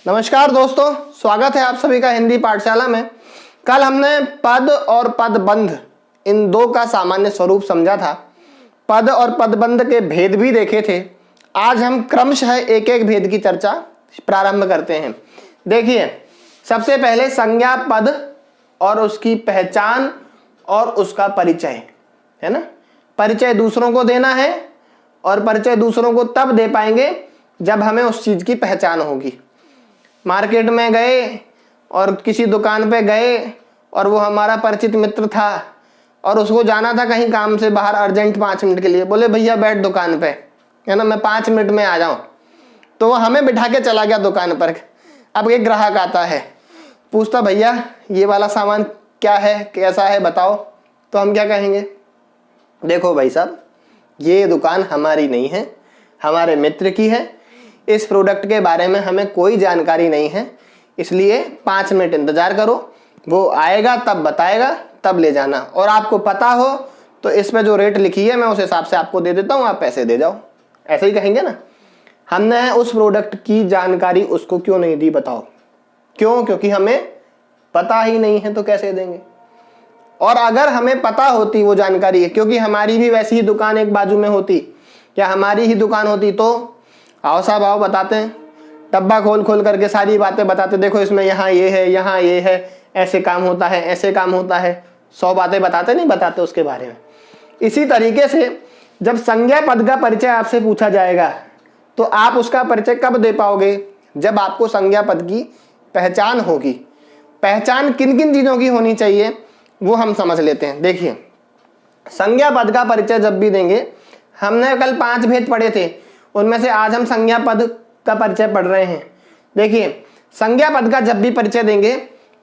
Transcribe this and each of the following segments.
नमस्कार दोस्तों, स्वागत है आप सभी का हिंदी पाठशाला में। कल हमने पद और पदबंध इन दो का सामान्य स्वरूप समझा था। पद और पदबंध के भेद भी देखे थे। आज हम क्रमशः एक एक भेद की चर्चा प्रारंभ करते हैं। देखिए, सबसे पहले संज्ञा पद और उसकी पहचान और उसका परिचय, है ना। परिचय दूसरों को देना है और परिचय दूसरों को तब दे पाएंगे जब हमें उस चीज की पहचान होगी। मार्केट में गए और किसी दुकान पे गए और वो हमारा परिचित मित्र था और उसको जाना था कहीं काम से बाहर अर्जेंट 5 मिनट के लिए। बोले भैया बैठ दुकान पे, है ना, मैं 5 मिनट में आ जाऊं। तो वो हमें बिठा के चला गया दुकान पर। अब एक ग्राहक आता है, पूछता भैया ये वाला सामान क्या है, कैसा है, बताओ। तो हम क्या कहेंगे? देखो भाई साहब, ये दुकान हमारी नहीं है, हमारे मित्र की है। इस प्रोडक्ट के बारे में हमें कोई जानकारी नहीं है, इसलिए 5 मिनट इंतजार करो, वो आएगा तब बताएगा, तब ले जाना। और आपको पता हो तो इस पे जो रेट लिखी है मैं उस हिसाब से आपको दे देता हूँ, आप पैसे दे जाओ। ऐसे ही कहेंगे ना। हमने उस प्रोडक्ट की जानकारी उसको क्यों नहीं दी, बताओ क्यों? क्योंकि हमें पता ही नहीं है, तो कैसे देंगे। और अगर हमें पता होती वो जानकारी है, क्योंकि हमारी भी वैसी ही दुकान एक बाजू में होती या हमारी ही दुकान होती, तो आओ साहब आओ, बताते हैं। डब्बा खोल खोल करके सारी बातें बताते, देखो इसमें यहाँ ये है, यहाँ ये है, ऐसे काम होता है, ऐसे काम होता है। 100 बातें बताते नहीं बताते उसके बारे में। इसी तरीके से जब संज्ञा पद का परिचय आपसे पूछा जाएगा तो आप उसका परिचय कब दे पाओगे? जब आपको संज्ञा पद की पहचान होगी। पहचान किन किन चीजों की होनी चाहिए वो हम समझ लेते हैं। देखिए, संज्ञा पद का परिचय जब भी देंगे, हमने कल 5 भेद पढ़े थे, उनमें से आज हम संज्ञा पद का परिचय पढ़ रहे हैं। देखिए, संज्ञा पद का जब भी परिचय देंगे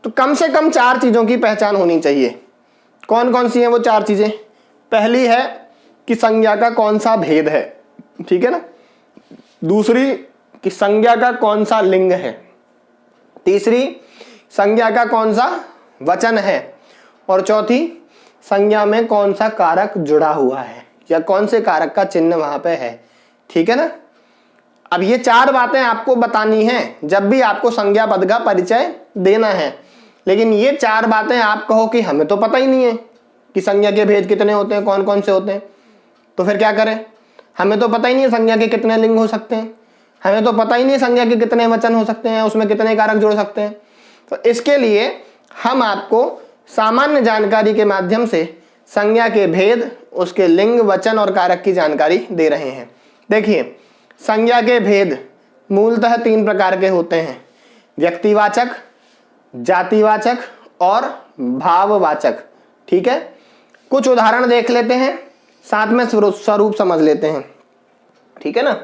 तो कम से कम 4 चीजों की पहचान होनी चाहिए। कौन कौन सी हैं वो 4 चीजें? पहली है कि संज्ञा का कौन सा भेद है, ठीक है ना। दूसरी कि संज्ञा का कौन सा लिंग है। तीसरी, संज्ञा का कौन सा वचन है। और चौथी, संज्ञा में कौन सा कारक जुड़ा हुआ है या कौन से कारक का चिन्ह वहां पे है, ठीक है ना। अब ये 4 बातें आपको बतानी हैं जब भी आपको संज्ञा पद का परिचय देना है। लेकिन ये 4 बातें आप कहो कि हमें तो पता ही नहीं है कि संज्ञा के भेद कितने होते हैं, कौन कौन से होते हैं, तो फिर क्या करें? हमें तो पता ही नहीं है संज्ञा के कितने लिंग हो सकते हैं, हमें तो पता ही नहीं है संज्ञा के कितने वचन हो सकते हैं, उसमें कितने कारक जुड़ सकते हैं। तो इसके लिए हम आपको सामान्य जानकारी के माध्यम से संज्ञा के भेद, उसके लिंग, वचन और कारक की जानकारी दे रहे हैं। देखिए, संज्ञा के भेद मूलतः 3 प्रकार के होते हैं: व्यक्तिवाचक, जातिवाचक और भाववाचक, ठीक है। कुछ उदाहरण देख लेते हैं, साथ में स्वरूप समझ लेते हैं, ठीक है ना।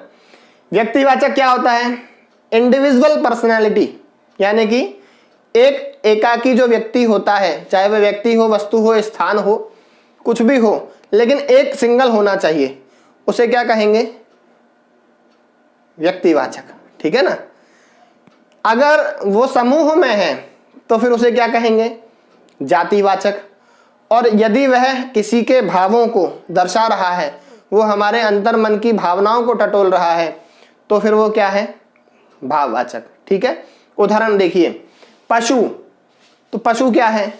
व्यक्तिवाचक क्या होता है? इंडिविजुअल पर्सनैलिटी, यानी कि एक एकाकी जो व्यक्ति होता है, चाहे वह व्यक्ति हो, वस्तु हो, स्थान हो, कुछ भी हो, लेकिन एक सिंगल होना चाहिए, उसे क्या कहेंगे? व्यक्तिवाचक, ठीक है ना। अगर वो समूह में है तो फिर उसे क्या कहेंगे? जातिवाचक। और यदि वह किसी के भावों को दर्शा रहा है, वो हमारे अंतर मन की भावनाओं को टटोल रहा है, तो फिर वो क्या है? भाववाचक, ठीक है। उदाहरण देखिए, पशु, तो पशु क्या है?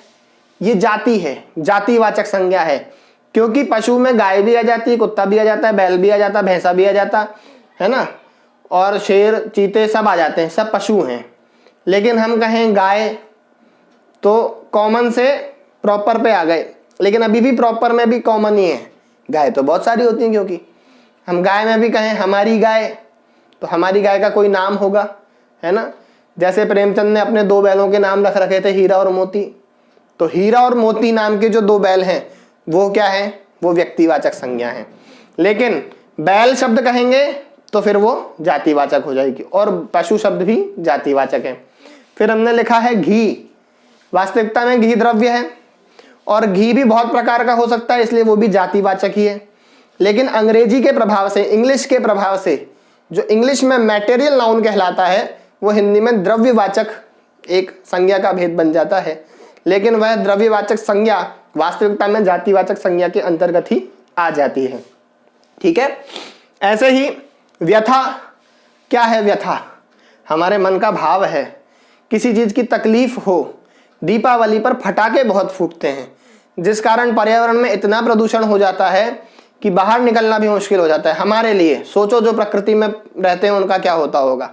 ये जाति है, जातिवाचक संज्ञा है, क्योंकि पशु में गाय भी आ जाती है, कुत्ता भी आ जाता है, बैल भी आ जाता है, भैंसा भी आ जाता है ना, और शेर, चीते सब आ जाते हैं, सब पशु हैं। लेकिन हम कहें गाय, तो कॉमन से प्रॉपर पे आ गए, लेकिन अभी भी प्रॉपर में भी कॉमन ही है। गाय तो बहुत सारी होती हैं, क्योंकि हम गाय में भी कहें हमारी गाय, तो हमारी गाय का कोई नाम होगा, है ना। जैसे प्रेमचंद ने अपने 2 बैलों के नाम रख रखे थे, हीरा और मोती, तो हीरा और मोती नाम के जो 2 बैल हैं वो क्या है? वो व्यक्तिवाचक संज्ञा है। लेकिन बैल शब्द कहेंगे तो फिर वो जातिवाचक हो जाएगी, और पशु शब्द भी जातिवाचक है। फिर हमने लिखा है घी, वास्तविकता में घी द्रव्य है और घी भी बहुत प्रकार का हो सकता है, इसलिए वो भी जातिवाचक ही है। लेकिन अंग्रेजी के प्रभाव से, इंग्लिश के प्रभाव से, जो इंग्लिश में मैटेरियल नाउन कहलाता है, वो हिंदी में द्रव्यवाचक एक संज्ञा का भेद बन जाता है। लेकिन वह द्रव्यवाचक संज्ञा वास्तविकता में जातिवाचक संज्ञा के अंतर्गत ही आ जाती है, ठीक है। ऐसे ही व्यथा, क्या है व्यथा? हमारे मन का भाव है, किसी चीज की तकलीफ हो, दीपावली पर फटाके बहुत फूटते हैं, जिस कारण पर्यावरण में इतना प्रदूषण हो जाता है कि बाहर निकलना भी मुश्किल हो जाता है हमारे लिए। सोचो जो प्रकृति में रहते हैं उनका क्या होता होगा।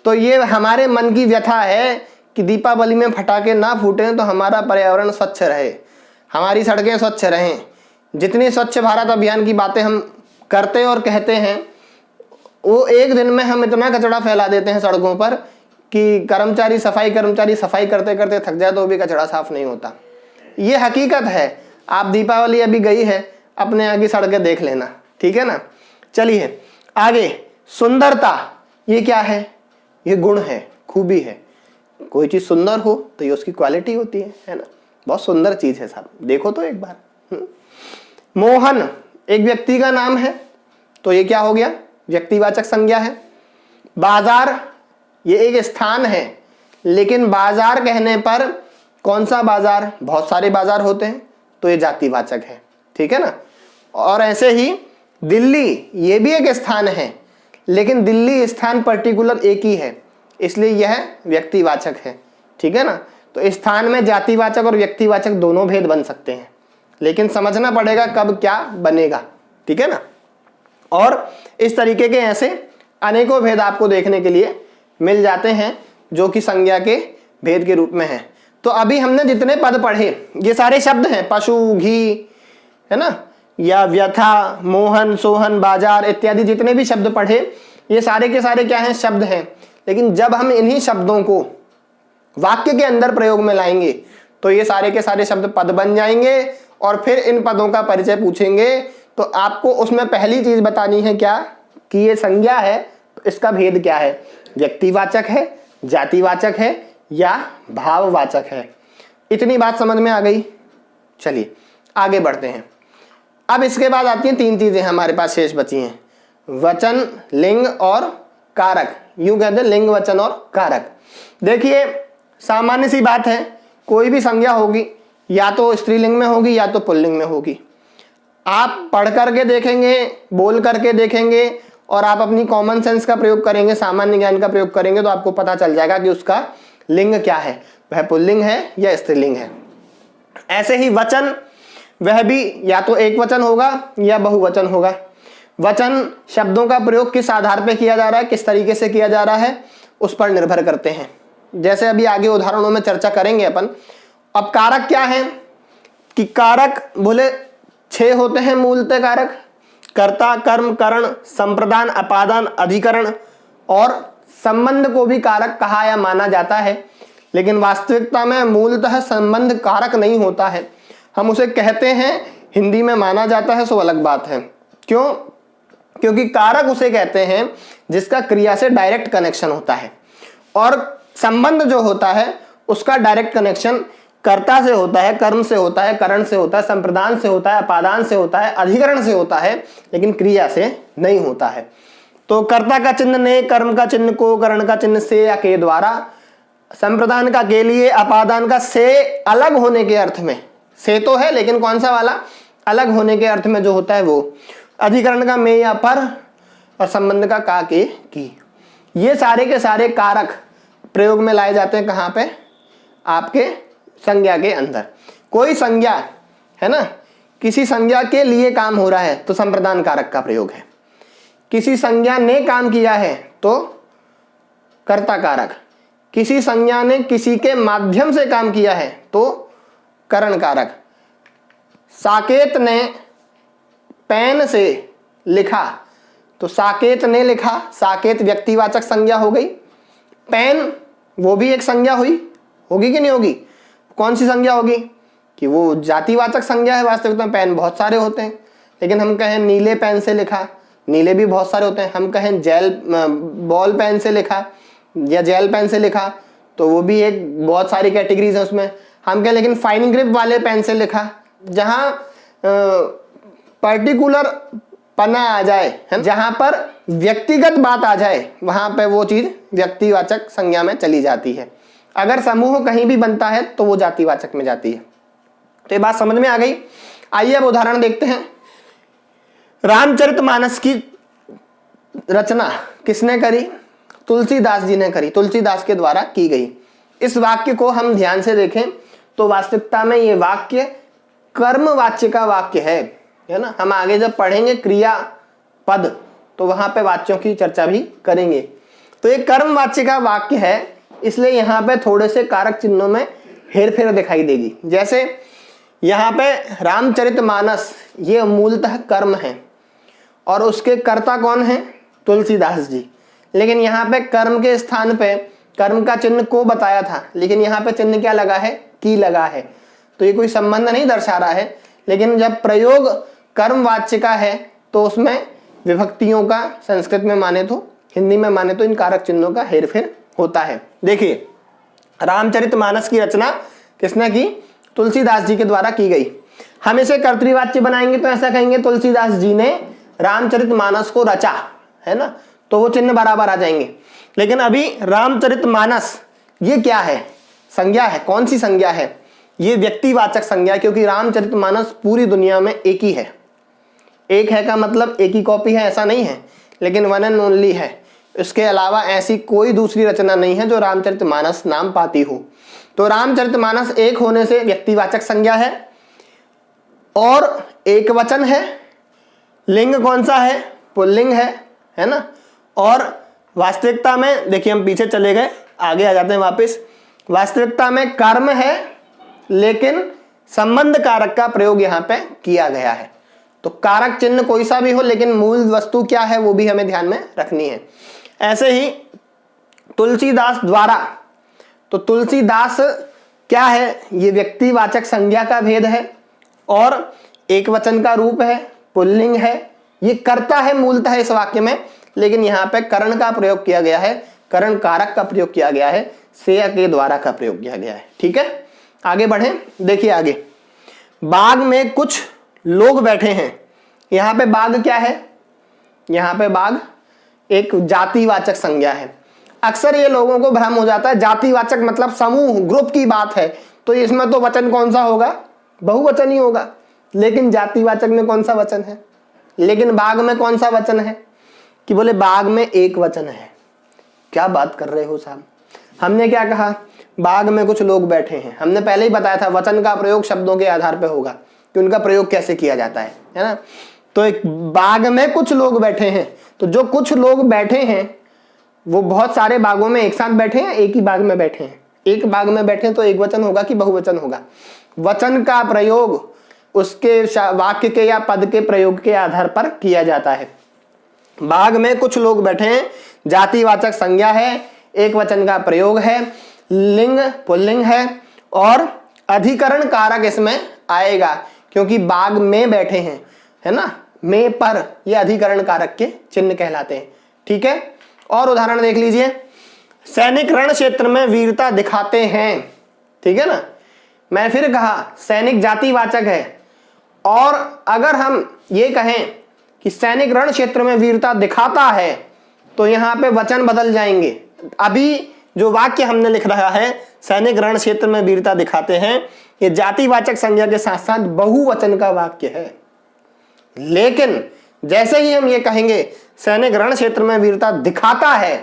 तो ये हमारे मन की व्यथा है कि दीपावली में फटाके ना फूटें तो हमारा पर्यावरण स्वच्छ रहे, हमारी सड़कें स्वच्छ रहें। जितनी स्वच्छ भारत अभियान की बातें हम करते और कहते हैं, वो एक दिन में हम इतना कचरा फैला देते हैं सड़कों पर कि कर्मचारी सफाई करते करते थक जाए तो भी कचरा साफ नहीं होता। ये हकीकत है। आप दीपावली अभी गई है, अपने यहाँ की सड़कें देख लेना, ठीक है ना। चलिए आगे, सुंदरता ये क्या है? ये गुण है, खूबी है। कोई चीज सुंदर हो तो ये उसकी क्वालिटी होती है ना। बहुत सुंदर चीज है साहब, देखो तो एक बार। मोहन एक व्यक्ति का नाम है, तो ये क्या हो गया? व्यक्तिवाचक संज्ञा है। बाजार ये एक स्थान है, लेकिन बाजार कहने पर कौन सा बाजार? बहुत सारे बाजार होते हैं, तो ये जातिवाचक है, ठीक है ना। और ऐसे ही दिल्ली ये भी एक स्थान है, लेकिन दिल्ली स्थान पर्टिकुलर एक ही है, इसलिए यह व्यक्तिवाचक है, ठीक है ना। तो स्थान में जातिवाचक और व्यक्तिवाचक दोनों भेद बन सकते हैं, लेकिन समझना पड़ेगा कब क्या बनेगा, ठीक है ना। और इस तरीके के ऐसे अनेकों भेद आपको देखने के लिए मिल जाते हैं जो कि संज्ञा के भेद के रूप में है। तो अभी हमने जितने पद पढ़े ये सारे शब्द हैं, पशु, घी, है ना, या व्यथा, मोहन, सोहन, बाजार इत्यादि जितने भी शब्द पढ़े ये सारे के सारे क्या हैं? शब्द हैं। लेकिन जब हम इन्हीं शब्दों को वाक्य के अंदर प्रयोग में लाएंगे तो ये सारे के सारे शब्द पद बन जाएंगे, और फिर इन पदों का परिचय पूछेंगे तो आपको उसमें पहली चीज बतानी है क्या? कि ये संज्ञा है तो इसका भेद क्या है? व्यक्तिवाचक है, जातिवाचक है या भाववाचक है। इतनी बात समझ में आ गई। चलिए आगे बढ़ते हैं। अब इसके बाद आती हैं तीन चीजें हमारे पास शेष बची हैं, वचन, लिंग और कारक। यूं कहते हैं लिंग, वचन और कारक। देखिए सामान्य सी बात है, कोई भी संज्ञा होगी या तो स्त्रीलिंग में होगी या तो पुल्लिंग में होगी। आप पढ़ करके देखेंगे, बोल करके देखेंगे और आप अपनी कॉमन सेंस का प्रयोग करेंगे, सामान्य ज्ञान का प्रयोग करेंगे तो आपको पता चल जाएगा कि उसका लिंग क्या है, वह पुल्लिंग है या स्त्रीलिंग है। ऐसे ही वचन, वह भी या तो एक वचन होगा या बहुवचन होगा। वचन शब्दों का प्रयोग किस आधार पर किया जा रहा है, किस तरीके से किया जा रहा है, उस पर निर्भर करते हैं। जैसे अभी आगे उदाहरणों में चर्चा करेंगे अपन। अब कारक क्या है कि कारक बोले 6 होते हैं मूलतः कारक, कर्ता, कर्म, करण, संप्रदान, अपादान, अधिकरण और संबंध को भी कारक कहा या माना जाता है। लेकिन वास्तविकता में मूलतः संबंध कारक नहीं होता है, हम उसे कहते हैं, हिंदी में माना जाता है, सो अलग बात है। क्यों? क्योंकि कारक उसे कहते हैं जिसका क्रिया से डायरेक्ट कनेक्शन होता है, और संबंध जो होता है उसका डायरेक्ट कनेक्शन कर्ता से होता है, कर्म से होता है, करण से होता है, संप्रदान से होता है, अपादान से होता है, अधिकरण से होता है, लेकिन क्रिया से नहीं होता है। तो कर्ता का चिन्ह ने, कर्म का चिन्ह को, करण का चिन्ह से या के द्वारा, संप्रदान का के लिए, अपादान का से अलग होने के अर्थ में, से तो है लेकिन कौन सा वाला, अलग होने के अर्थ में जो होता है वो, अधिकरण का में या पर, और संबंध का का के की। ये सारे के सारे कारक प्रयोग में लाए जाते हैं कहाँ पे? आपके संज्ञा के अंदर। कोई संज्ञा है ना, किसी संज्ञा के लिए काम हो रहा है तो संप्रदान कारक का प्रयोग है। किसी संज्ञा ने काम किया है तो कर्ता कारक। किसी संज्ञा ने किसी के माध्यम से काम किया है तो करण कारक। साकेत ने पेन से लिखा तो साकेत ने लिखा, साकेत व्यक्तिवाचक संज्ञा हो गई। पेन वो भी एक संज्ञा होगी कि नहीं होगी? कौन सी संज्ञा होगी? कि वो जातिवाचक संज्ञा है। वास्तविकता में पेन बहुत सारे होते हैं, लेकिन हम कहें नीले पेन से लिखा, नीले भी बहुत सारे होते हैं। हम कहें बॉल पेन से लिखा या जेल पेन से लिखा तो वो भी एक बहुत सारी कैटेगरीज है उसमें। हम कहें लेकिन फाइन ग्रिप वाले पेन से लिखा, जहाँ पर्टिकुलर पना आ जाए, है जहां पर व्यक्तिगत बात आ जाए, वहां पे वो चीज व्यक्तिवाचक संज्ञा में चली जाती है। अगर समूह कहीं भी बनता है तो वो जातिवाचक में जाती है। तो ये बात समझ में आ गई। आइए अब उदाहरण देखते हैं। रामचरितमानस की रचना किसने करी? तुलसीदास जी ने करी, तुलसीदास के द्वारा की गई। इस वाक्य को हम ध्यान से देखें तो वास्तविकता में ये वाक्य कर्मवाच्य का वाक्य है ना। हम आगे जब पढ़ेंगे क्रिया पद तो वहां पे वाच्यों की चर्चा भी करेंगे। तो ये कर्मवाच्य का वाक्य है, इसलिए यहाँ पे थोड़े से कारक चिन्हों में हेरफेर दिखाई देगी। जैसे यहाँ पे रामचरितमानस ये मूलतः कर्म है और उसके कर्ता कौन है? तुलसीदास जी। लेकिन यहाँ पे कर्म के स्थान पे कर्म का चिन्ह को बताया था, लेकिन यहाँ पे चिन्ह क्या लगा है? की लगा है। तो ये कोई संबंध नहीं दर्शा रहा है, लेकिन जब प्रयोग कर्मवाच्य का है तो उसमें विभक्तियों का संस्कृत में माने तो, हिंदी में माने तो इन कारक चिन्हों का हेरफेर होता है। देखिए रामचरितमानस की रचना किसने की? तुलसीदास जी के द्वारा की गई। हम इसे कर्तृवाच्य बनाएंगे तो ऐसा कहेंगे तुलसीदास जी ने रामचरितमानस को रचा, है ना, तो वो चिन्ह बराबर आ जाएंगे। लेकिन अभी रामचरितमानस ये क्या है? संज्ञा है। कौन सी संज्ञा है? ये व्यक्तिवाचक संज्ञा, क्योंकि रामचरितमानस पूरी दुनिया में एक ही है। एक है का मतलब एक ही कॉपी है ऐसा नहीं है, लेकिन वन एंड ओनली है। इसके अलावा ऐसी कोई दूसरी रचना नहीं है जो रामचरितमानस नाम पाती हो। तो रामचरितमानस एक होने से व्यक्तिवाचक संज्ञा है और एक वचन है। लिंग कौन सा है? पुल्लिंग है ना। और वास्तविकता में देखिए हम पीछे चले गए, आगे आ जाते हैं वापस। वास्तविकता में कर्म है, लेकिन संबंध कारक का प्रयोग यहाँ पे किया गया है। तो कारक चिन्ह कोई सा भी हो, लेकिन मूल वस्तु क्या है वो भी हमें ध्यान में रखनी है। ऐसे ही तुलसीदास द्वारा, तो तुलसीदास क्या है? ये व्यक्तिवाचक संज्ञा का भेद है और एक वचन का रूप है, पुल्लिंग है। ये कर्ता है मूलतः इस वाक्य में, लेकिन यहाँ पे करण का प्रयोग किया गया है, करण कारक का प्रयोग किया गया है, सेय के द्वारा का प्रयोग किया गया है। ठीक है, आगे बढ़े। देखिए आगे, बाग में कुछ लोग बैठे हैं। यहाँ पे बाग क्या है? यहाँ पे बाग एक जातिवाचक संज्ञा है। अक्सर ये लोगों को भ्रम हो जाता है, जातिवाचक मतलब समूह ग्रुप की बात है, तो इसमें तो वचन कौन सा होगा? बहुवचन ही होगा। लेकिन जातिवाचक में कौन सा वचन है? लेकिन बाग में कौन सा वचन है? कि बोले बाग में एक वचन है। क्या बात कर रहे हो साहब? हमने क्या कहा? बाग में कुछ लोग बैठे हैं। हमने पहले ही बताया था वचन का प्रयोग शब्दों के आधार पर होगा कि उनका प्रयोग कैसे किया जाता है ना। तो एक बाग में कुछ लोग बैठे हैं, तो जो कुछ लोग बैठे हैं वो बहुत सारे बागों में एक साथ बैठे हैं, एक ही बाग में बैठे हैं। एक बाग में बैठे हैं तो एक वचन होगा कि बहुवचन होगा? वचन का प्रयोग उसके वाक्य के या पद के प्रयोग के आधार पर किया जाता है। बाग में कुछ लोग बैठे हैं, जातिवाचक संज्ञा है, एक वचन का प्रयोग है, लिंग पुल्लिंग है और अधिकरण कारक इसमें आएगा, क्योंकि बाग में बैठे हैं, है ना। में पर ये अधिकरण कारक के चिन्ह कहलाते हैं। ठीक है, और उदाहरण देख लीजिए। सैनिक रण क्षेत्र में वीरता दिखाते हैं। ठीक है ना, मैं फिर कहा सैनिक जातिवाचक है, और अगर हम ये कहें कि सैनिक रण क्षेत्र में वीरता दिखाता है तो यहाँ पे वचन बदल जाएंगे। अभी जो वाक्य हमने लिख रहा है सैनिक रण क्षेत्र में वीरता दिखाते हैं, ये जातिवाचक संज्ञा के साथ साथ बहुवचन का वाक्य है। लेकिन जैसे ही हम ये कहेंगे सैनिक रण क्षेत्र में वीरता दिखाता है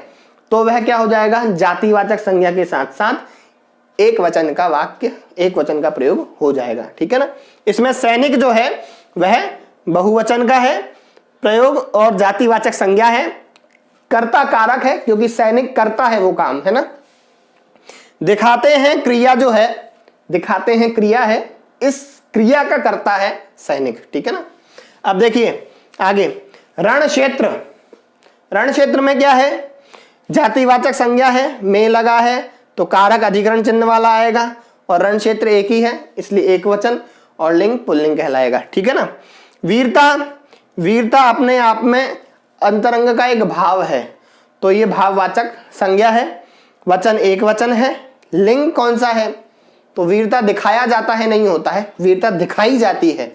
तो वह क्या हो जाएगा? जातिवाचक संज्ञा के साथ साथ एक वचन का वाक्य, एक वचन का प्रयोग हो जाएगा। ठीक है ना। इसमें सैनिक जो है वह बहुवचन का है प्रयोग और जातिवाचक संज्ञा है, कर्ता कारक है क्योंकि सैनिक करता है वो काम, है ना। दिखाते हैं क्रिया जो है, दिखाते हैं क्रिया है, इस क्रिया का कर्ता है सैनिक। ठीक है ना। अब देखिए आगे, रण क्षेत्र। रण क्षेत्र में क्या है? जातिवाचक संज्ञा है, में लगा है तो कारक अधिकरण चिन्ह वाला आएगा, और रण क्षेत्र एक ही है इसलिए एक वचन, और लिंग पुल्लिंग कहलाएगा। ठीक है ना। वीरता, वीरता अपने आप में अंतरंग का एक भाव है, तो ये भाववाचक संज्ञा है, वचन एक वचन है। लिंग कौन सा है? तो वीरता दिखाया जाता है नहीं होता है, वीरता दिखाई जाती है,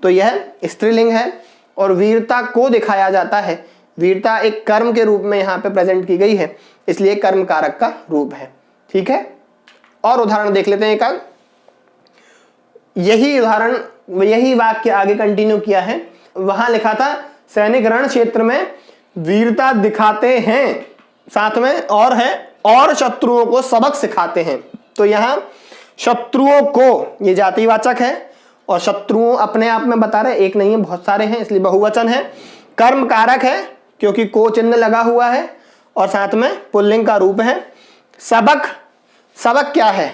तो यह स्त्रीलिंग है। और वीरता को दिखाया जाता है, वीरता एक कर्म के रूप में यहाँ पे प्रेजेंट की गई है, इसलिए कर्म कारक का रूप है। ठीक है, और उदाहरण देख लेते हैं एक आध। यही उदाहरण, यही वाक्य आगे कंटिन्यू किया है। वहां लिखा था सैनिक रण क्षेत्र में वीरता दिखाते हैं, साथ में और है और शत्रुओं को सबक सिखाते हैं। तो यहां शत्रुओं को ये जातिवाचक है और शत्रुओं अपने आप में बता रहे, एक नहीं है बहुत सारे हैं इसलिए बहुवचन है। कर्म कारक है क्योंकि को चिन्ह लगा हुआ है और साथ में पुल्लिंग का रूप है। सबक, सबक क्या है?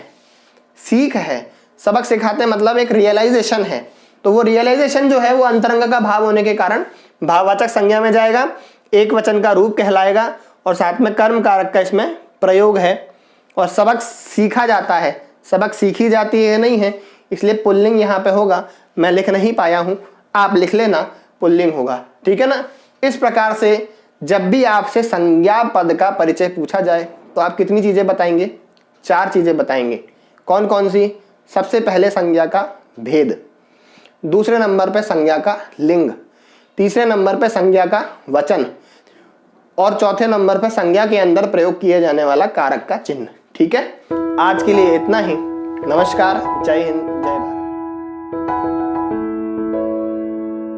सीख है। सबक सिखाते मतलब एक रियलाइजेशन है, तो वो रियलाइजेशन जो है वो अंतरंग का भाव होने के कारण भाववाचक संज्ञा में जाएगा, एक वचन का रूप कहलाएगा और साथ में कर्म कारक का इसमें प्रयोग है। और सबक सीखा जाता है, सबक सीखी जाती है नहीं है, इसलिए पुल्लिंग यहाँ पे होगा। मैं लिख नहीं पाया हूँ, आप लिख लेना, पुल्लिंग होगा। ठीक है ना। इस प्रकार से जब भी आपसे संज्ञा पद का परिचय पूछा जाए तो आप कितनी चीजें बताएंगे? 4 चीजें बताएंगे। कौन कौन सी? सबसे पहले संज्ञा का भेद, दूसरे नंबर पे संज्ञा का लिंग, तीसरे नंबर पे संज्ञा का वचन और चौथे नंबर पे संज्ञा के अंदर प्रयोग किए जाने वाला कारक का चिन्ह। ठीक है, आज के लिए इतना ही। नमस्कार, जय हिंद, जय भारत।